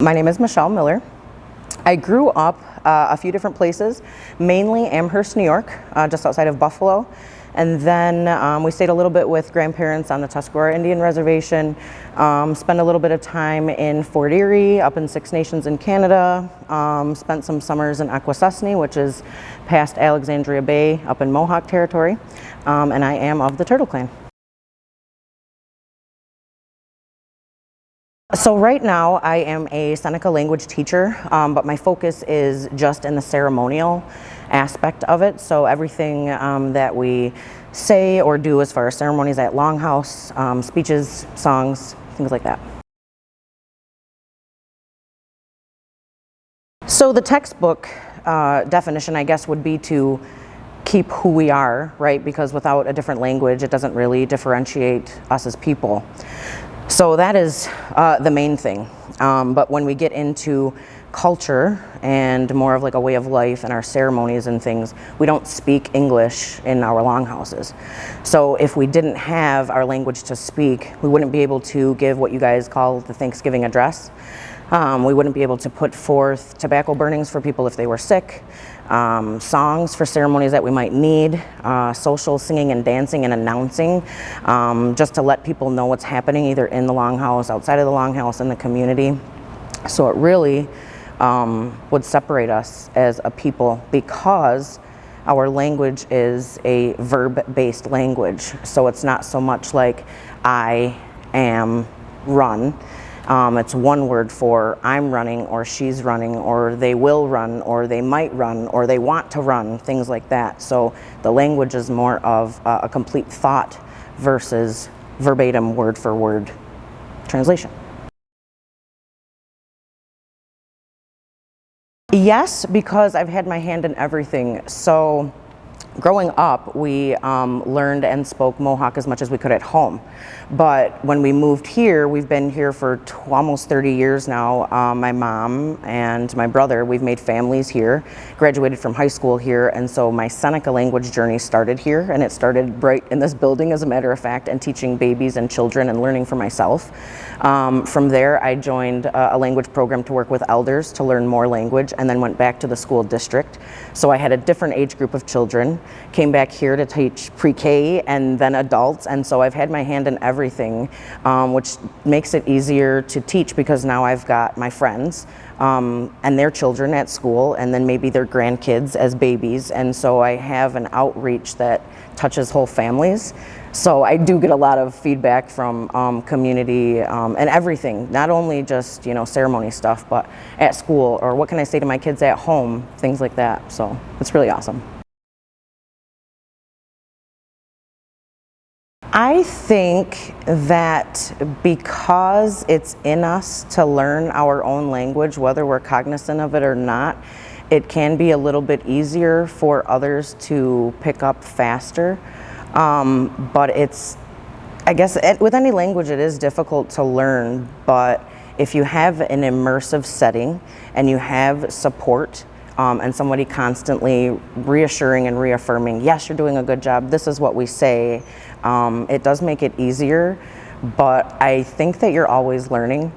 My name is Michelle Miller. I grew up a few different places, mainly Amherst, New York, just outside of Buffalo. And then we stayed a little bit with grandparents on the Tuscarora Indian Reservation, spent a little bit of time in Fort Erie, up in Six Nations in Canada, spent some summers in Akwesasne, which is past Alexandria Bay, up in Mohawk territory, and I am of the Turtle Clan. So right now I am a Seneca language teacher, but my focus is just in the ceremonial aspect of it. So everything that we say or do as far as ceremonies at Longhouse, speeches, songs, things like that. So the textbook definition, I guess, would be to keep who we are, right? Because without a different language, it doesn't really differentiate us as people. So that is the main thing. But when we get into culture and more of like a way of life and our ceremonies and things, we don't speak English in our longhouses. So if we didn't have our language to speak, we wouldn't be able to give what you guys call the Thanksgiving address. We wouldn't be able to put forth tobacco burnings for people if they were sick, songs for ceremonies that we might need, social singing and dancing and announcing, just to let people know what's happening either in the longhouse, outside of the longhouse, in the community. So it really would separate us as a people because our language is a verb-based language. So it's not so much like I, am, run. It's one word for I'm running, or she's running, or they will run, or they might run, or they want to run, things like that. So the language is more of a complete thought versus verbatim word for word translation. Yes, because I've had my hand in everything. So growing up, we learned and spoke Mohawk as much as we could at home. But when we moved here, we've been here for almost 30 years now. My mom and my brother, we've made families here, graduated from high school here, and so my Seneca language journey started here, and it started right in this building, as a matter of fact, and teaching babies and children and learning for myself. From there, I joined a language program to work with elders to learn more language, and then went back to the school district. So I had a different age group of children, came back here to teach pre-K and then adults, and so I've had my hand in everything, which makes it easier to teach because now I've got my friends and their children at school, and then maybe their grandkids as babies, and so I have an outreach that touches whole families. So I do get a lot of feedback from community and everything, not only just, you know, ceremony stuff, but at school, or what can I say to my kids at home, things like that. So it's really awesome. I think that because it's in us to learn our own language, whether we're cognizant of it or not, it can be a little bit easier for others to pick up faster. But I guess with any language it is difficult to learn, but if you have an immersive setting and you have support, and somebody constantly reassuring and reaffirming, yes, you're doing a good job, this is what we say, it does make it easier. But I think that you're always learning.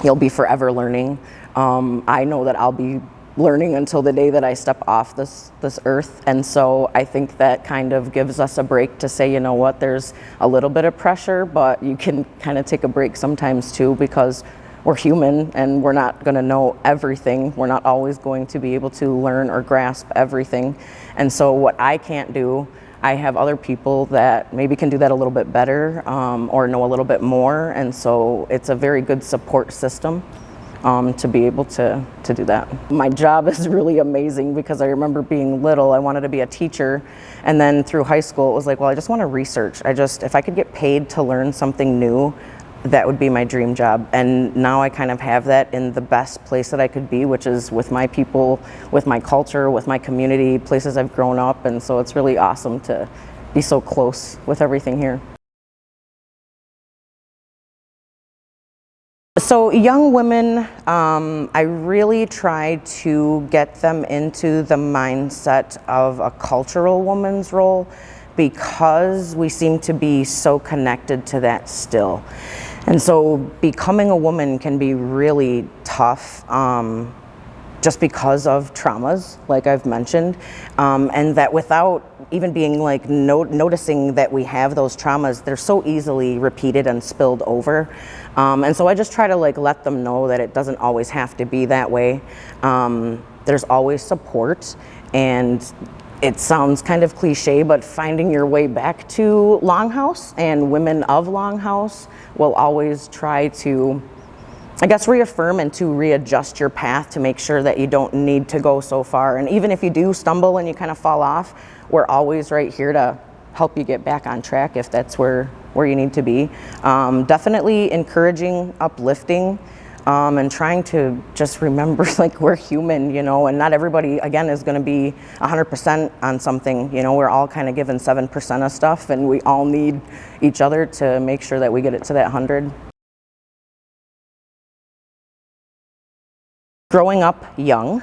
You'll be forever learning. I know that I'll be learning until the day that I step off this earth, and so I think that kind of gives us a break to say, you know what, there's a little bit of pressure, but you can kind of take a break sometimes too, because we're human and we're not going to know everything. We're not always going to be able to learn or grasp everything. And so what I can't do, I have other people that maybe can do that a little bit better, or know a little bit more. And so it's a very good support system to be able to do that. My job is really amazing because I remember being little, I wanted to be a teacher. And then through high school, it was like, well, I just want to research. If I could get paid to learn something new, that would be my dream job. And now I kind of have that in the best place that I could be, which is with my people, with my culture, with my community, places I've grown up. And so it's really awesome to be so close with everything here. So young women, I really try to get them into the mindset of a cultural woman's role, because we seem to be so connected to that still. And so becoming a woman can be really tough, just because of traumas, like I've mentioned, and that without even being like noticing that we have those traumas, they're so easily repeated and spilled over. And so I just try to like let them know that it doesn't always have to be that way. There's always support, and it sounds kind of cliche, but finding your way back to Longhouse and women of Longhouse will always try to, I guess, reaffirm and to readjust your path to make sure that you don't need to go so far. And even if you do stumble and you kind of fall off, we're always right here to help you get back on track if that's where you need to be. Definitely encouraging, uplifting, and trying to just remember like we're human, you know, and not everybody, again, is going to be 100% on something. You know, we're all kind of given 7% of stuff, and we all need each other to make sure that we get it to that 100. Growing up young,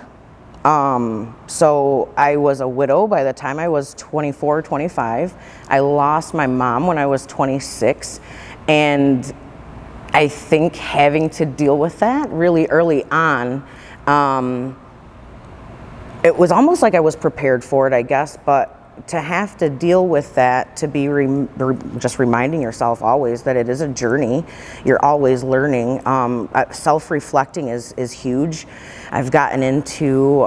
so I was a widow by the time I was 24, 25. I lost my mom when I was 26, and I think having to deal with that really early on, it was almost like I was prepared for it, I guess, but to have to deal with that, to be just reminding yourself always that it is a journey. You're always learning. Self-reflecting is huge. I've gotten into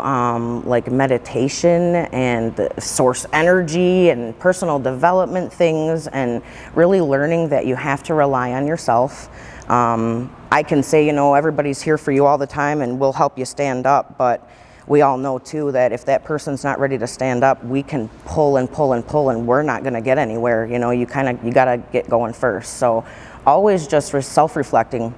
like meditation and source energy and personal development things, and really learning that you have to rely on yourself. I can say, you know, everybody's here for you all the time and we'll help you stand up, but we all know too that if that person's not ready to stand up, we can pull and pull and pull, and we're not going to get anywhere. You know, you got to get going first. So always just self-reflecting.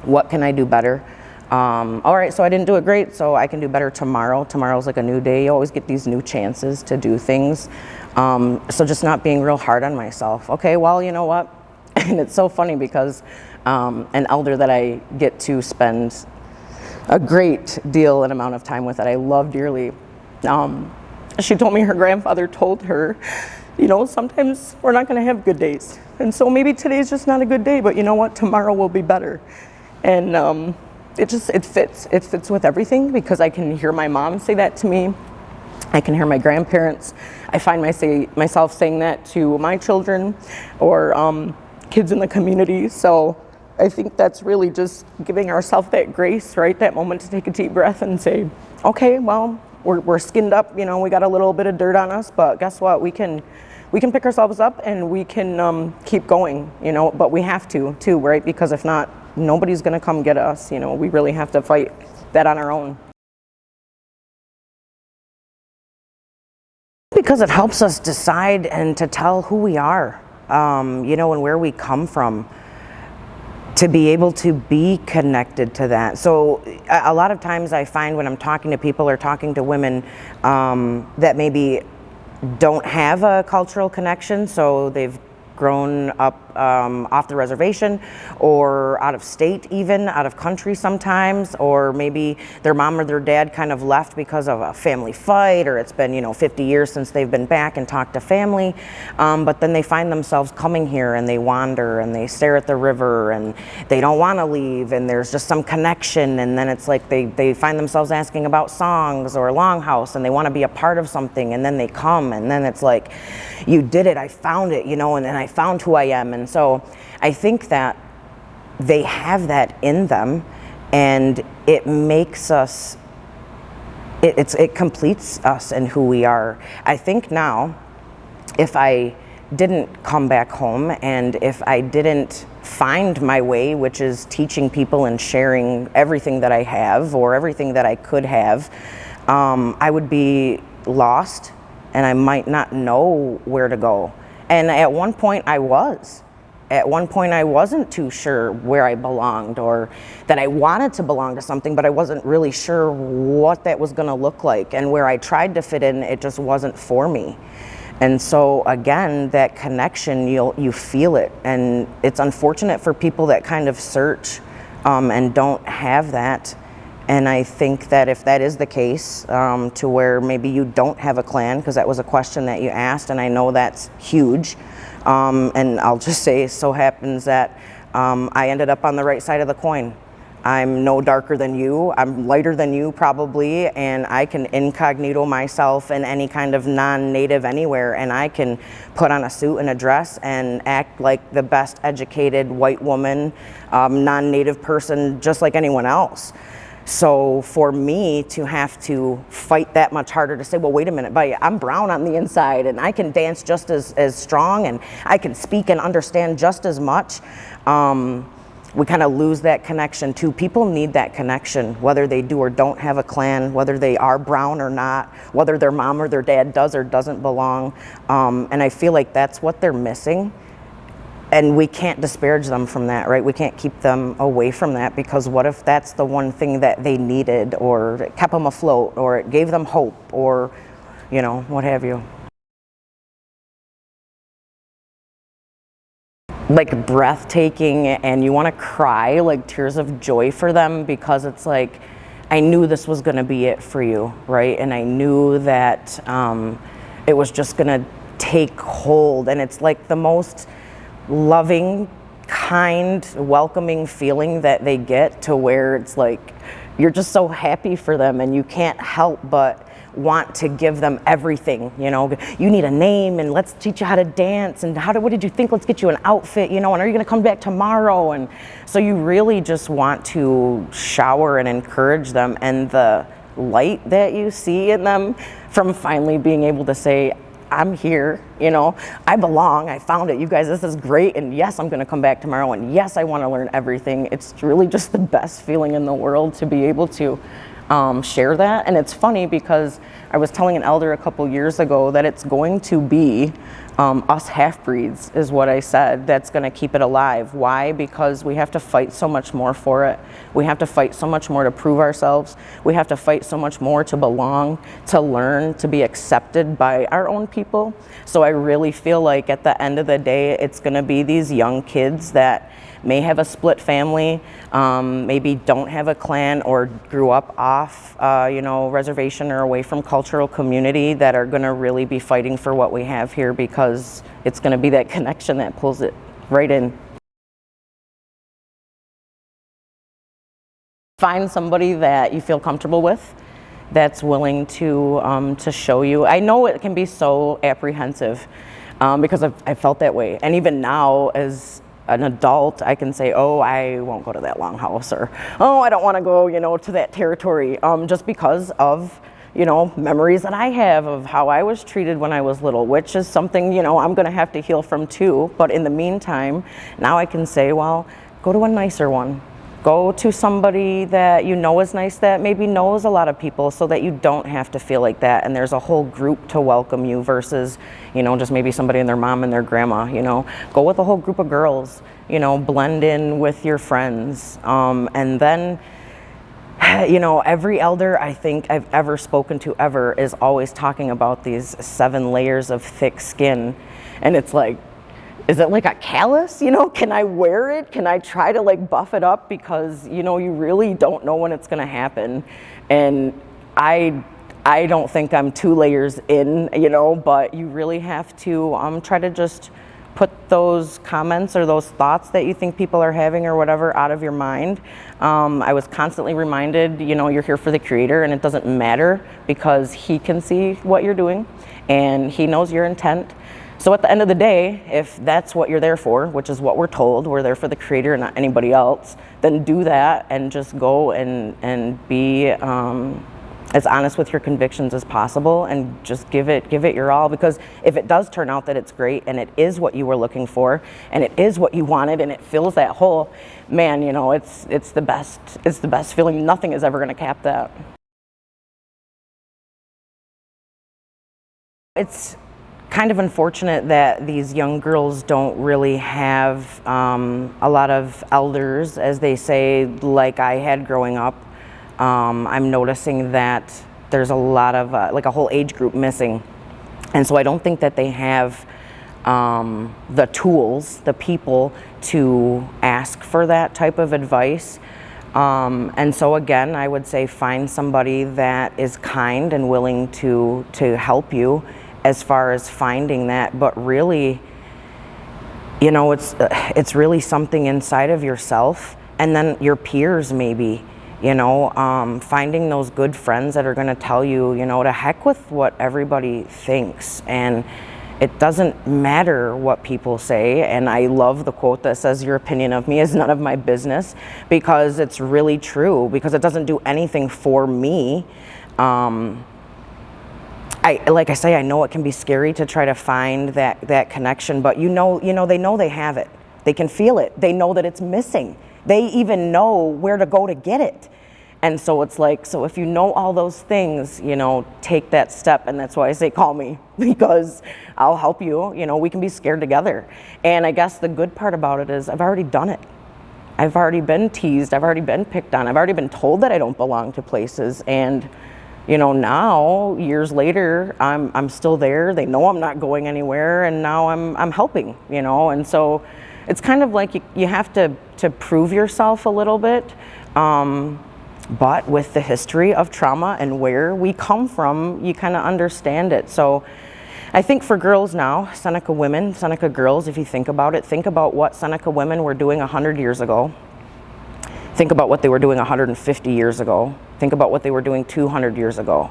What can I do better? All right, so I didn't do it great, so I can do better tomorrow. Tomorrow's like a new day. You always get these new chances to do things. So just not being real hard on myself. Okay, well, you know what? And it's so funny because an elder that I get to spend a great deal and amount of time with that I love dearly. She told me her grandfather told her, you know, sometimes we're not going to have good days. And so maybe today's just not a good day, but you know what? Tomorrow will be better. And it fits. It fits with everything, because I can hear my mom say that to me. I can hear my grandparents. I find myself saying that to my children or kids in the community. So I think that's really just giving ourselves that grace, right? That moment to take a deep breath and say, okay, well, we're skinned up, you know, we got a little bit of dirt on us, but guess what? We can pick ourselves up and we can keep going, you know, but we have to too, right? Because if not, nobody's going to come get us. You know, we really have to fight that on our own. Because it helps us decide and to tell who we are, you know, and where we come from, to be able to be connected to that. So a lot of times I find when I'm talking to people or talking to women that maybe don't have a cultural connection, so they've grown up off the reservation or out of state, even out of country sometimes, or maybe their mom or their dad kind of left because of a family fight, or it's been, you know, 50 years since they've been back and talked to family, but then they find themselves coming here and they wander and they stare at the river and they don't want to leave, and there's just some connection, and then it's like they find themselves asking about songs or Longhouse and they want to be a part of something, and then they come and then it's like, you did it, I found it, you know, and I found who I am. And so I think that they have that in them, and it makes us, it completes us and who we are. I think now, if I didn't come back home and if I didn't find my way, which is teaching people and sharing everything that I have or everything that I could have, I would be lost and I might not know where to go. And at one point I was. At one point I wasn't too sure where I belonged, or that I wanted to belong to something, but I wasn't really sure what that was going to look like. And where I tried to fit in, it just wasn't for me. And so again, that connection, you feel it. And it's unfortunate for people that kind of search and don't have that. And I think that if that is the case, to where maybe you don't have a clan, because that was a question that you asked, and I know that's huge. And I'll just say, it so happens that I ended up on the right side of the coin. I'm no darker than you, I'm lighter than you probably, and I can incognito myself in any kind of non-native anywhere, and I can put on a suit and a dress and act like the best educated white woman, non-native person, just like anyone else. So for me to have to fight that much harder to say, well, wait a minute, but I'm brown on the inside and I can dance just as strong and I can speak and understand just as much, we kind of lose that connection too. People need that connection, whether they do or don't have a clan, whether they are brown or not, whether their mom or their dad does or doesn't belong. And I feel like that's what they're missing. And we can't disparage them from that, right? We can't keep them away from that, because what if that's the one thing that they needed, or it kept them afloat, or it gave them hope, or, you know, what have you. Like breathtaking, and you want to cry like tears of joy for them, because it's like, I knew this was going to be it for you, right? And I knew that it was just going to take hold, and it's like the most loving, kind, welcoming feeling that they get, to where it's like you're just so happy for them and you can't help but want to give them everything. You know, you need a name, and let's teach you how to dance, and what did you think, let's get you an outfit, you know, and are you going to come back tomorrow? And so you really just want to shower and encourage them, and the light that you see in them from finally being able to say, I'm here, you know, I belong, I found it, you guys, this is great, and yes, I'm going to come back tomorrow, and yes, I want to learn everything. It's really just the best feeling in the world to be able to share that. And it's funny, because I was telling an elder a couple years ago that it's going to be us half-breeds, is what I said, that's going to keep it alive. Why? Because we have to fight so much more for it. We have to fight so much more to prove ourselves. We have to fight so much more to belong, to learn, to be accepted by our own people. So I really feel like at the end of the day, it's going to be these young kids that may have a split family, maybe don't have a clan, or grew up off, you know, reservation or away from cultural community, that are going to really be fighting for what we have here, because it's going to be that connection that pulls it right in. Find somebody that you feel comfortable with, that's willing to show you. I know it can be so apprehensive, because I felt that way, and even now as an adult, I can say, oh, I won't go to that longhouse, or oh, I don't want to go, you know, to that territory, just because of, you know, memories that I have of how I was treated when I was little, which is something, you know, I'm going to have to heal from too. But in the meantime, now I can say, well, go to a nicer one. Go to somebody that you know is nice, that maybe knows a lot of people, so that you don't have to feel like that, and there's a whole group to welcome you, versus, you know, just maybe somebody and their mom and their grandma. You know, go with a whole group of girls, you know, blend in with your friends, and then, you know, every elder I think I've ever spoken to ever is always talking about these 7 layers of thick skin, and it's like, is it like a callus? You know, can I wear it? Can I try to like buff it up? Because, you know, you really don't know when it's going to happen. And I don't think I'm 2 layers in, you know, but you really have to try to just put those comments or those thoughts that you think people are having or whatever out of your mind. I was constantly reminded, you know, you're here for the Creator, and it doesn't matter, because He can see what you're doing and He knows your intent. So at the end of the day, if that's what you're there for, which is what we're told, we're there for the Creator and not anybody else, then do that, and just go and be as honest with your convictions as possible, and just give it your all. Because if it does turn out that it's great, and it is what you were looking for, and it is what you wanted, and it fills that hole, man, you know, it's the best feeling. Nothing is ever going to cap that. It's kind of unfortunate that these young girls don't really have a lot of elders, as they say, like I had growing up. I'm noticing that there's a lot of like a whole age group missing, and so I don't think that they have the tools, the people to ask for that type of advice. And so again, I would say find somebody that is kind and willing to help you as far as finding that. But really, you know, it's really something inside of yourself, and then your peers maybe, you know, finding those good friends that are going to tell you, you know, to heck with what everybody thinks, and it doesn't matter what people say. And I love the quote that says, your opinion of me is none of my business, because it's really true, because it doesn't do anything for me. Like I say, I know it can be scary to try to find that connection, but they know they have it. They can feel it. They know that it's missing. They even know where to go to get it. And so it's like, so if you know all those things, you know, take that step. And that's why I say, call me, because I'll help you. You know, we can be scared together. And I guess the good part about it is I've already done it. I've already been teased. I've already been picked on. I've already been told that I don't belong to places. And you know, now years later, I'm still there. They know I'm not going anywhere, and now I'm helping. You know, and so it's kind of like you have to prove yourself a little bit. But with the history of trauma and where we come from, you kind of understand it. So I think for girls now, Seneca women, Seneca girls, if you think about it, think about what Seneca women were doing 100 years ago. Think about what they were doing 150 years ago. Think about what they were doing 200 years ago.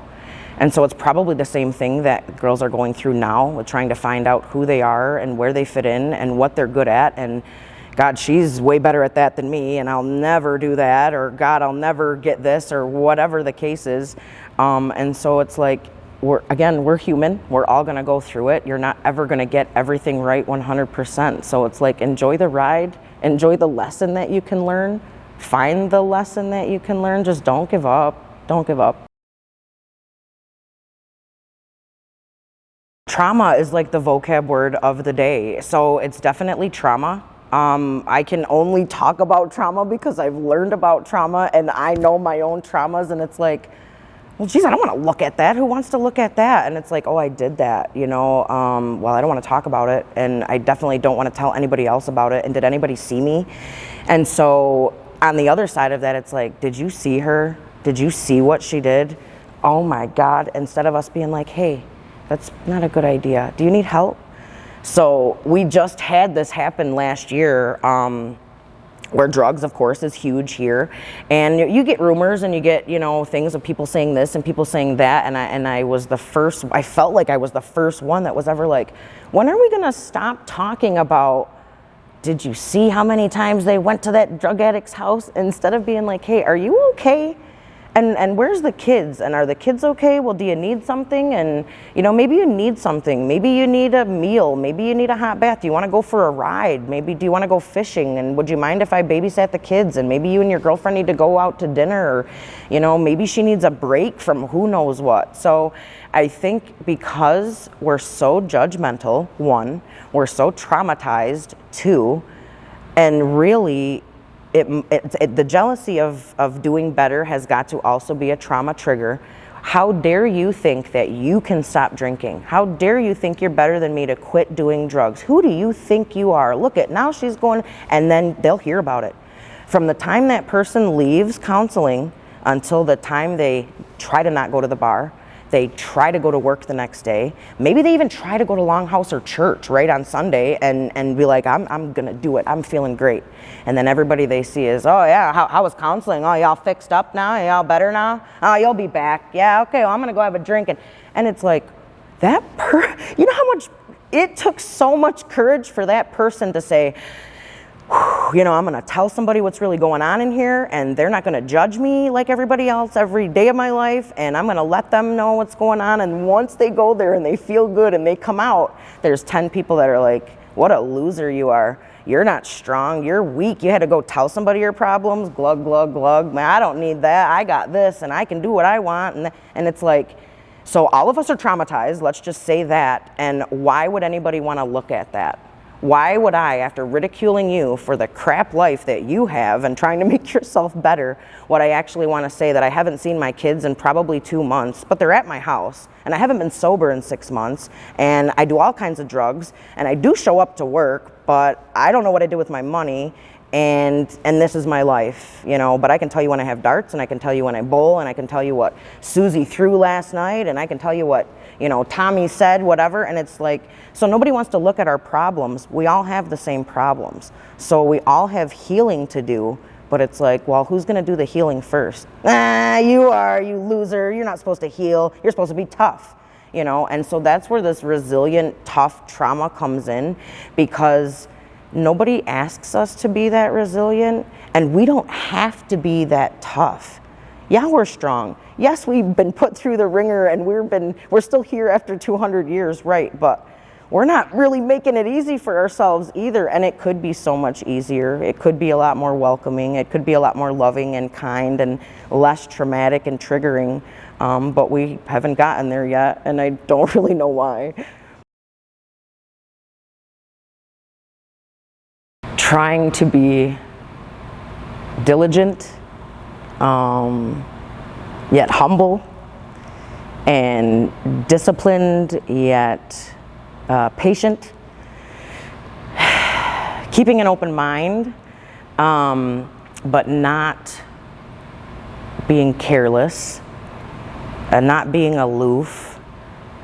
And so it's probably the same thing that girls are going through now, with trying to find out who they are and where they fit in and what they're good at. And God, she's way better at that than me, and I'll never do that, or God, I'll never get this, or whatever the case is. And so it's like, we're human. We're all going to go through it. You're not ever going to get everything right 100%. So it's like, enjoy the ride, enjoy the lesson that you can learn, find the lesson that you can learn. Just don't give up. Don't give up. Trauma is like the vocab word of the day. So it's definitely trauma. I can only talk about trauma because I've learned about trauma and I know my own traumas, and it's like, well, geez, I don't want to look at that. Who wants to look at that? And it's like, oh, I did that, you know. Well, I don't want to talk about it, and I definitely don't want to tell anybody else about it. And did anybody see me? And so on the other side of that, it's like, did you see her? Did you see what she did? Oh my God. Instead of us being like, hey, that's not a good idea. Do you need help? So we just had this happen last year, where drugs, of course, is huge here. And you get rumors and you get, you know, things of people saying this and people saying that. And I felt like I was the first one that was ever like, when are we going to stop talking about, did you see how many times they went to that drug addict's house? Instead of being like, hey, are you okay? And where's the kids? And are the kids okay? Well, do you need something? And, you know, maybe you need something. Maybe you need a meal. Maybe you need a hot bath. Do you want to go for a ride? Maybe do you want to go fishing? And would you mind if I babysat the kids? And maybe you and your girlfriend need to go out to dinner. Or, you know, maybe she needs a break from who knows what. So I think because we're so judgmental, one, we're so traumatized, two, and really the jealousy of doing better has got to also be a trauma trigger. How dare you think that you can stop drinking? How dare you think you're better than me to quit doing drugs? Who do you think you are? Look at, now she's going, and then they'll hear about it. From the time that person leaves counseling until the time they try to not go to the bar, they try to go to work the next day. Maybe they even try to go to Longhouse or church right on Sunday and be like, I'm gonna do it. I'm feeling great. And then everybody they see is, oh yeah, how was counseling? Oh, y'all fixed up now? Y'all better now? Oh, you'll be back. Yeah, okay, well, I'm gonna go have a drink. And it's like, you know how much, it took so much courage for that person to say, you know, I'm going to tell somebody what's really going on in here, and they're not going to judge me like everybody else every day of my life, and I'm going to let them know what's going on. And once they go there and they feel good and they come out, there's 10 people that are like, what a loser you are. You're not strong. You're weak. You had to go tell somebody your problems. Glug, glug, glug. Man, I don't need that. I got this, and I can do what I want. And it's like, so all of us are traumatized. Let's just say that. And why would anybody want to look at that? Why would I, after ridiculing you for the crap life that you have and trying to make yourself better, would I actually want to say that I haven't seen my kids in probably 2 months, but they're at my house, and I haven't been sober in 6 months, and I do all kinds of drugs, and I do show up to work, but I don't know what I do with my money, and this is my life, you know. But I can tell you when I have darts, and I can tell you when I bowl, and I can tell you what Susie threw last night, and I can tell you what, Tommy said whatever, and it's like, so nobody wants to look at our problems. We all have the same problems. So we all have healing to do, but it's like, well, who's going to do the healing first? You are, you loser. You're not supposed to heal. You're supposed to be tough, and so that's where this resilient, tough trauma comes in, because nobody asks us to be that resilient, and we don't have to be that tough. Yeah, we're strong. Yes, we've been put through the ringer, and we're still here after 200 years, right? But we're not really making it easy for ourselves either, and it could be so much easier. It could be a lot more welcoming. It could be a lot more loving and kind and less traumatic and triggering, but we haven't gotten there yet, and I don't really know why. Trying to be diligent, yet humble, and disciplined, yet patient, keeping an open mind, but not being careless, not being aloof,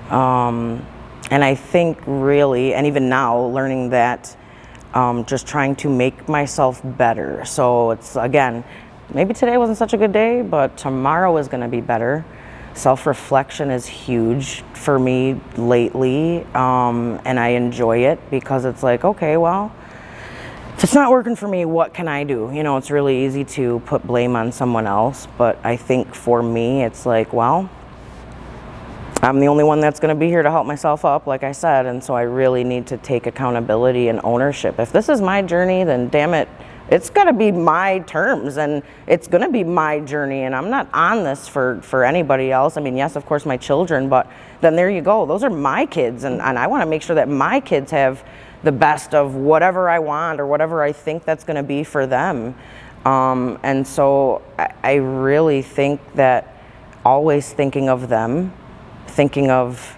and I think really, and even now, learning that just trying to make myself better. So it's, again, maybe today wasn't such a good day, but tomorrow is going to be better. Self-reflection is huge for me lately, and I enjoy it because it's like, okay, well, if it's not working for me, what can I do? It's really easy to put blame on someone else, but I think for me, it's like, well, I'm the only one that's going to be here to help myself up, like I said, and so I really need to take accountability and ownership. If this is my journey, then damn it, it's got to be my terms, and it's going to be my journey, and I'm not on this for anybody else. I mean, yes, of course, my children, but then there you go. Those are my kids, and I want to make sure that my kids have the best of whatever I want or whatever I think that's going to be for them. And so I really think that always thinking of them, thinking of,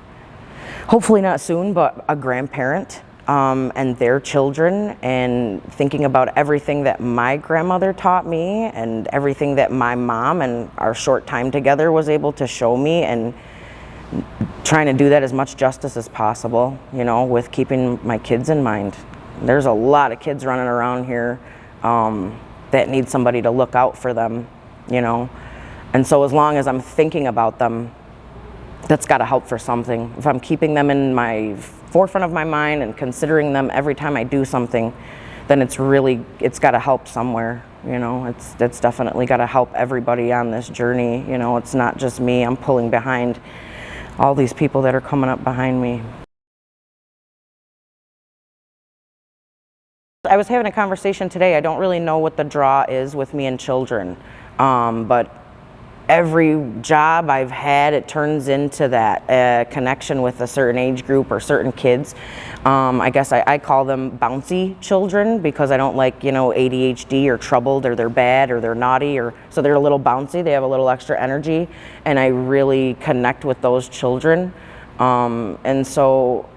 hopefully not soon, but a grandparent and their children, and thinking about everything that my grandmother taught me and everything that my mom and our short time together was able to show me, and trying to do that as much justice as possible, with keeping my kids in mind. There's a lot of kids running around here that need somebody to look out for them, and so as long as I'm thinking about them, that's got to help for something. If I'm keeping them in my forefront of my mind and considering them every time I do something, then it's got to help somewhere. It's definitely got to help everybody on this journey. It's not just me. I'm pulling behind all these people that are coming up behind me. I was having a conversation today. I don't really know what the draw is with me and children, but every job I've had, it turns into that connection with a certain age group or certain kids. I guess I call them bouncy children, because I don't like, ADHD or troubled, or they're bad or they're naughty, or so they're a little bouncy. They have a little extra energy, and I really connect with those children. And so,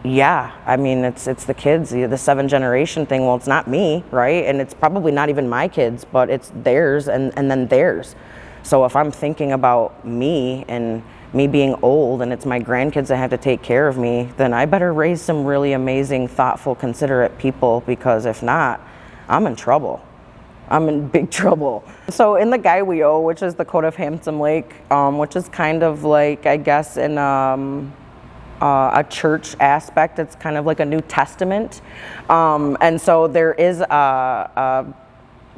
yeah, I mean, it's the kids, the 7th generation thing. Well, it's not me, right? And it's probably not even my kids, but it's theirs and then theirs. So if I'm thinking about me and me being old, and it's my grandkids that have to take care of me, then I better raise some really amazing, thoughtful, considerate people, because if not, I'm in trouble. I'm in big trouble. So in the Gaiweo, which is the Code of Handsome Lake, which is kind of like, I guess, in a church aspect, it's kind of like a New Testament. And so there is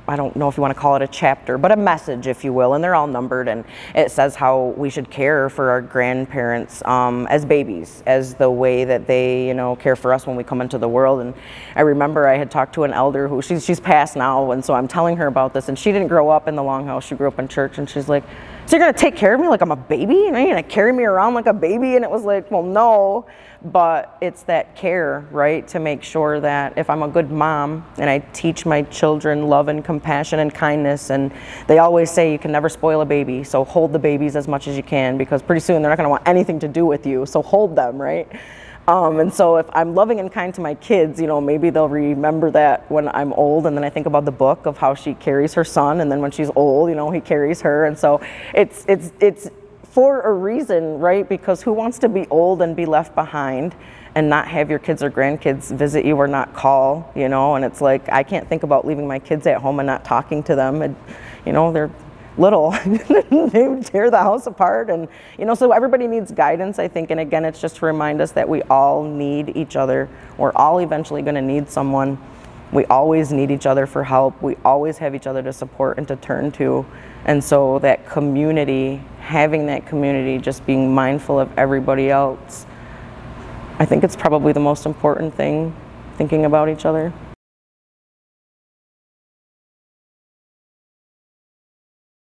I don't know if you want to call it a chapter, but a message, if you will, and they're all numbered, and it says how we should care for our grandparents as babies, as the way that they, care for us when we come into the world. And I remember I had talked to an elder who, she's passed now, and so I'm telling her about this, and she didn't grow up in the Longhouse, she grew up in church, and she's like, so you're going to take care of me like I'm a baby? You're going to carry me around like a baby? And it was like, well, no, but it's that care, right, to make sure that if I'm a good mom and I teach my children love and compassion and kindness, and they always say you can never spoil a baby, so hold the babies as much as you can, because pretty soon they're not going to want anything to do with you, so hold them, right? And so if I'm loving and kind to my kids, maybe they'll remember that when I'm old. And then I think about the book of how she carries her son, and then when she's old, he carries her. And so it's for a reason, right? Because who wants to be old and be left behind and not have your kids or grandkids visit you or not call, you know? And it's like, I can't think about leaving my kids at home and not talking to them. And, you know, they're little. They would tear the house apart. And, you know, so everybody needs guidance, I think. And again, it's just to remind us that we all need each other. We're all eventually going to need someone. We always need each other for help. We always have each other to support and to turn to. And so that community, having that community, just being mindful of everybody else, I think it's probably the most important thing, thinking about each other.